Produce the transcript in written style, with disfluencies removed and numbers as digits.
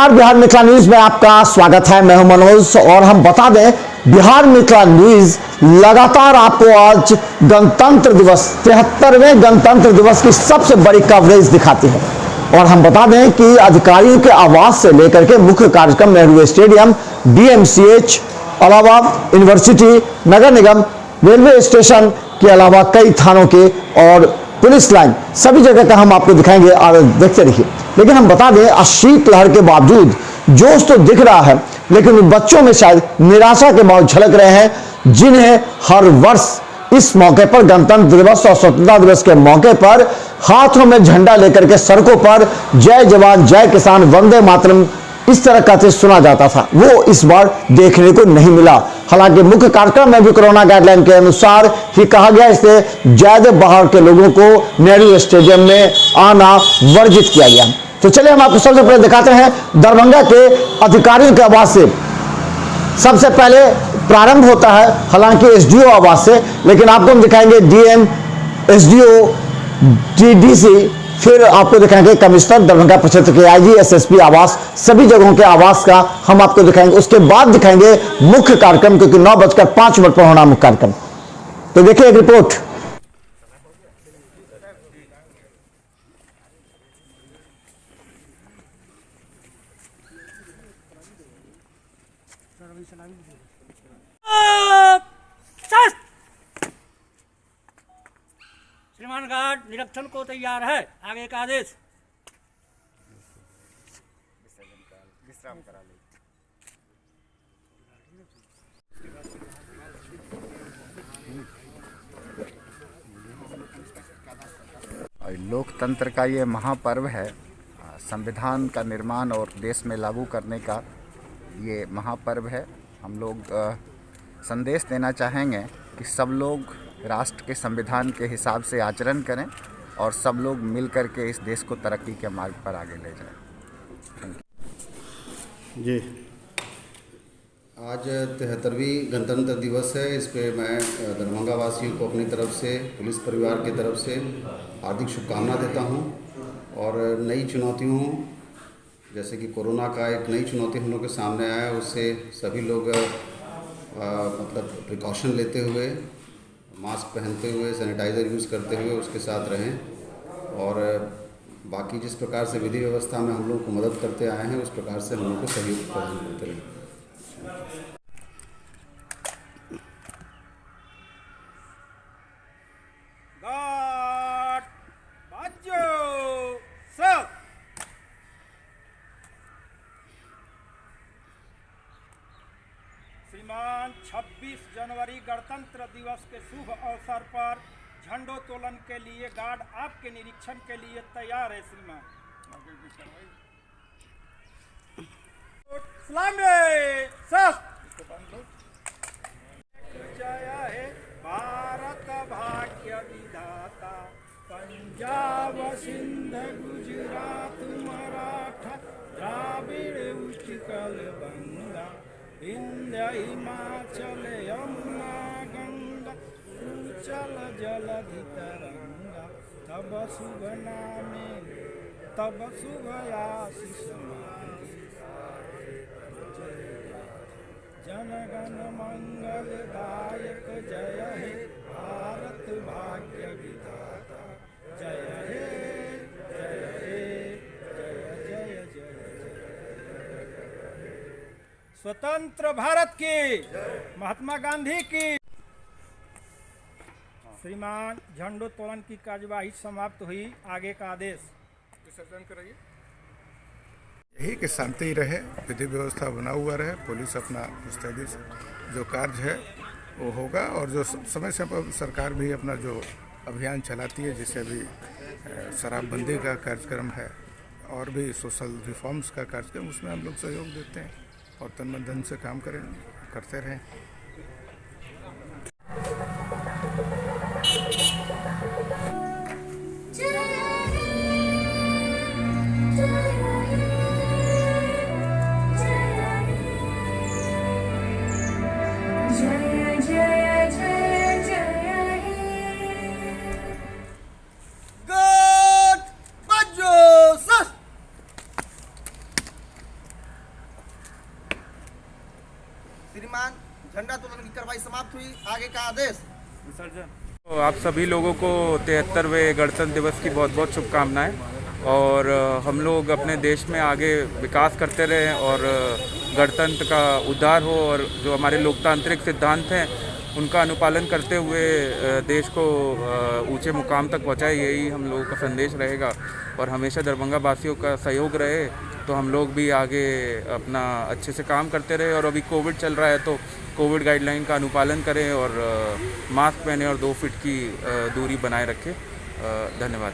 नमस्कार, बिहार मिथिला न्यूज में आपका स्वागत है। मैं हूं मनोज और हम बता दें, बिहार मिथिला न्यूज लगातार आपको आज गणतंत्र दिवस 73वें गणतंत्र दिवस की सबसे बड़ी कवरेज दिखाती है। और हम बता दें कि अधिकारियों के आवास से लेकर के मुख्य कार्यक्रम Nehru stadium, DMCH, Allahabad university, नगर निगम, रेलवे स्टेशन के अलावा कई थानों के और पुलिस लाइन, सभी जगह का हम आपको दिखाएंगे और देखते रहिए। लेकिन हम बता दें, शीतलहर के बावजूद जोश तो दिख रहा है, लेकिन बच्चों में शायद निराशा के भाव झलक रहे हैं, जिन्हें हर वर्ष इस मौके पर, गणतंत्र दिवस और स्वतंत्रता दिवस के मौके पर, हाथों में झंडा लेकर के सड़कों पर जय जवान जय किसान वंदे मातरम इस तरह कहते सुना जाता था, वो इस बार देखने को नहीं मिला। हालांकि मुख्य कार्यक्रम में भी कोरोना गाइडलाइन के अनुसार ही कहा गया, इससे ज्यादा बाहर के लोगों को नेहरू स्टेडियम में आना वर्जित किया गया। तो चलिए हम आपको सबसे पहले दिखाते हैं दरभंगा के अधिकारियों के आवास से। सबसे पहले प्रारंभ होता है हालांकि एसडीओ आवास से, लेकिन आपको हम दिखाएंगे डीएम, एसडीओ, डीडीसी, फिर आपको दिखाएंगे कमिश्नर, दरभंगा प्रक्षेत्र के आईजी, एसएसपी आवास, सभी जगहों के आवास का हम आपको दिखाएंगे। उसके बाद दिखाएंगे मुख्य कार्यक्रम, क्योंकि 9:05 पर होना मुख्य कार्यक्रम। तो देखिए एक रिपोर्ट। श्रीमान गार्ड निरीक्षण को तैयार है। आगे का आदेश। विश्राम करा लो। लोकतंत्र का ये महापर्व है, संविधान का निर्माण और देश में लागू करने का ये महापर्व है। हम लोग संदेश देना चाहेंगे कि सब लोग राष्ट्र के संविधान के हिसाब से आचरण करें और सब लोग मिल कर के इस देश को तरक्की के मार्ग पर आगे ले जाएं। जी, आज 73वीं गणतंत्र दिवस है। इस पे मैं दरभंगा वासियों को अपनी तरफ से, पुलिस परिवार की तरफ से हार्दिक शुभकामना देता हूं। और नई चुनौतियों, जैसे कि कोरोना का एक नई चुनौती हम लोग के सामने आया, उससे सभी लोग मतलब प्रिकॉशन लेते हुए, मास्क पहनते हुए, सैनिटाइज़र यूज़ करते हुए उसके साथ रहें। और बाकी जिस प्रकार से विधि व्यवस्था में हम लोग को मदद करते आए हैं, उस प्रकार से हम लोग को सहयोग प्रदान करते रहें। श्रीमान 26 जनवरी गणतंत्र दिवस के शुभ अवसर पर झंडोत्तोलन के लिए गार्ड आपके निरीक्षण के लिए तैयार है। श्रीमान जय हे भारत भाग्य विधाता, पंजाब सिंध गुजरात मराठा द्राविड़ उत्कल बंगा, विंध्य हिमाचल यमुना गंगा, उच्चल जलधि तरंगा, तब शुभ नामे तब शुभ आशीष जनगण मंगल दायक, जय हे भारत भाग्य विधाता, जय हे जय हे जय जय जय। स्वतंत्र भारत की, महात्मा गांधी की। श्रीमान झंडोत्तोलन की कार्यवाही समाप्त हुई। आगे का आदेश। विसर्जन कराइए। यही कि शांति रहे, विधि व्यवस्था बना हुआ रहे, पुलिस अपना मुस्तैदी से जो कार्य है वो होगा। और जो समय समय पर सरकार भी अपना जो अभियान चलाती है, जैसे अभी शराबबंदी का कार्यक्रम है और भी सोशल रिफॉर्म्स का कार्यक्रम, उसमें हम लोग सहयोग देते हैं और तन मन धन से काम करते रहें। श्रीमान झंडा तोलन की कार्रवाई समाप्त हुई। आगे का आदेश। तो आप सभी लोगों को 73वें गणतंत्र दिवस की बहुत बहुत शुभकामनाएं और हम लोग अपने देश में आगे विकास करते रहें और गणतंत्र का उद्धार हो और जो हमारे लोकतांत्रिक सिद्धांत हैं उनका अनुपालन करते हुए देश को ऊंचे मुकाम तक पहुंचाए, यही हम लोगों का संदेश रहेगा। और हमेशा दरभंगा वासियों का सहयोग रहे तो हम लोग भी आगे अपना अच्छे से काम करते रहे। और अभी कोविड चल रहा है तो कोविड गाइडलाइन का अनुपालन करें और मास्क पहने और 2 फीट की दूरी बनाए रखें। धन्यवाद।